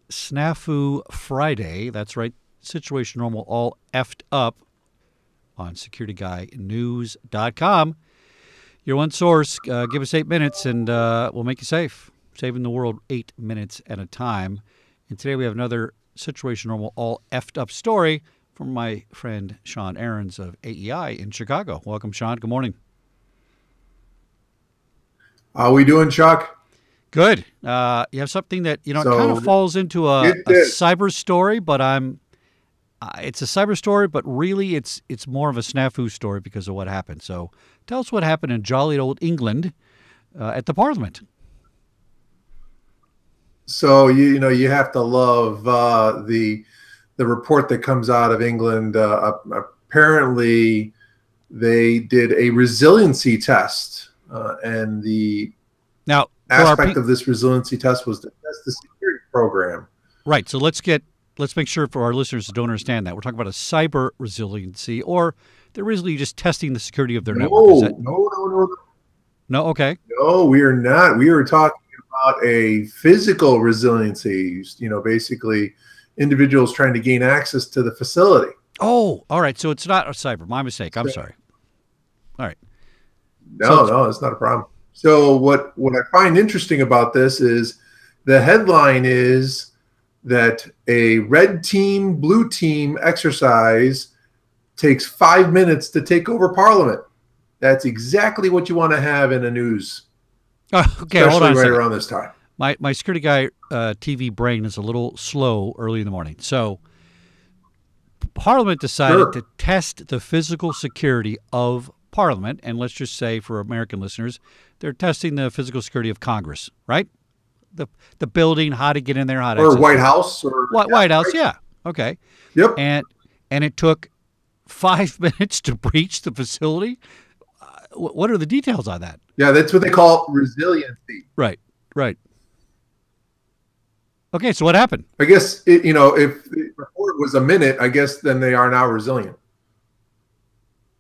SNAFU Friday. That's right. Situation Normal all effed up on SecurityGuyNews.com. Your one source. Give us 8 minutes and we'll make you safe. Saving the world 8 minutes at a time. And today we have another Situation Normal all effed up story from my friend Sean Ahrens of AEI in Chicago. Welcome, Sean. Good morning. How we doing, Chuck? Good. You have something that, it kind of falls into a cyber story, but it's a cyber story, but really it's more of a snafu story because of what happened. So tell us what happened in jolly old England at the Parliament. So, you have to love the report that comes out of England. Apparently, they did a resiliency test, and the aspect of this resiliency test was to test the security program. Right. So let's make sure for our listeners who don't understand that we're talking about a cyber resiliency, or they're really just testing the security of their network. No. Okay. No, we are not. We were talking about a physical resiliency. Basically, individuals trying to gain access to the facility. Oh, all right. So it's not a cyber. My mistake. I'm sorry. All right. No, it's not a problem. So what I find interesting about this is the headline is that a red team, blue team exercise takes 5 minutes to take over Parliament. That's exactly what you want to have in a news. Okay, hold on a second. Around this time. My Security Guy TV brain is a little slow early in the morning. So Parliament decided to test the physical security of Parliament, and let's just say for American listeners, they're testing the physical security of Congress, right? The building, how to get in there, how to White House, White House, right? Yeah, okay. Yep. And it took 5 minutes to breach the facility. What are the details on that? Yeah, that's what they call resiliency. Right. Okay, so what happened? I guess if the report was a minute, I guess then they are now resilient.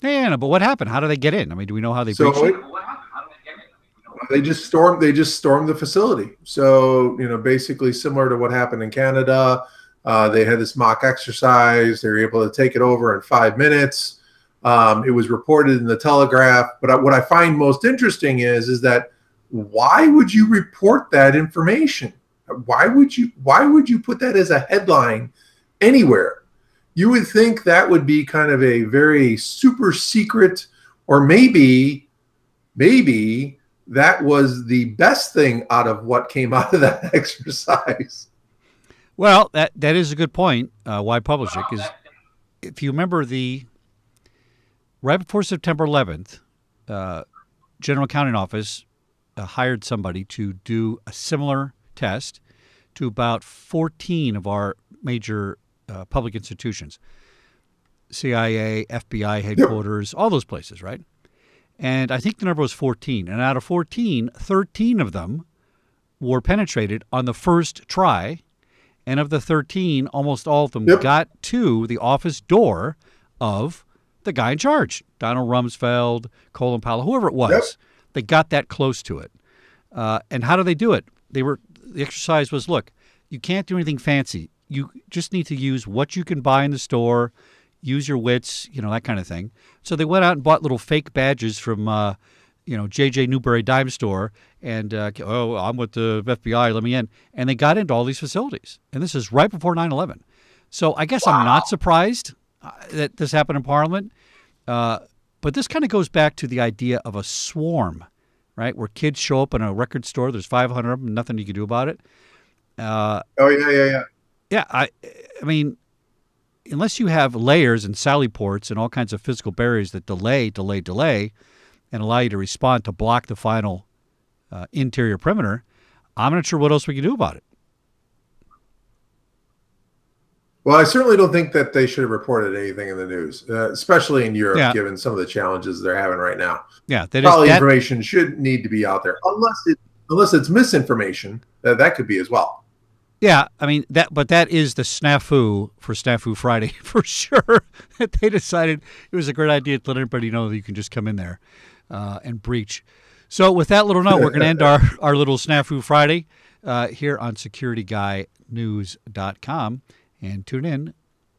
Yeah, but what happened? How do they get in? I mean, do we know how they breached it? They just stormed the facility. So, basically similar to what happened in Canada. They had this mock exercise. They were able to take it over in 5 minutes. It was reported in the Telegraph. But what I find most interesting is that why would you report that information? Why would you put that as a headline anywhere? You would think that would be kind of a very super secret, or maybe that was the best thing out of what came out of that exercise. Well, that is a good point. Why publish it? Because if you remember right before September 11th, General Accounting Office hired somebody to do a similar test to about 14 of our major public institutions, CIA, FBI headquarters, all those places, right? And I think the number was 14. And out of 14, 13 of them were penetrated on the first try. And of the 13, almost all of them got to the office door of the guy in charge, Donald Rumsfeld, Colin Powell, whoever it was. Yep. They got that close to it. And how do they do it? The exercise was, look, you can't do anything fancy. You just need to use what you can buy in the store, use your wits, that kind of thing. So they went out and bought little fake badges from, J.J. Newberry Dime Store, and, I'm with the FBI, let me in. And they got into all these facilities. And this is right before 9/11. So I guess I'm not surprised that this happened in Parliament. But this kind of goes back to the idea of a swarm, right, where kids show up in a record store. There's 500 of them, nothing you can do about it. Yeah. Yeah, I mean, unless you have layers and sally ports and all kinds of physical barriers that delay, and allow you to respond to block the final interior perimeter, I'm not sure what else we can do about it. Well, I certainly don't think that they should have reported anything in the news, especially in Europe, given some of the challenges they're having right now. Yeah, information should need to be out there, unless it's misinformation. That could be as well. Yeah, I mean but that is the snafu for SNAFU Friday for sure. That they decided it was a great idea to let everybody know that you can just come in there and breach. So with that little note, we're going to end our little SNAFU Friday. here on SecurityGuyNews.com. And tune in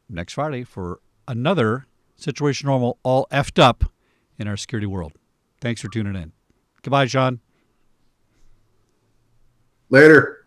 next Friday for another Situation Normal all effed up in our security world. Thanks for tuning in. Goodbye, Sean. Later.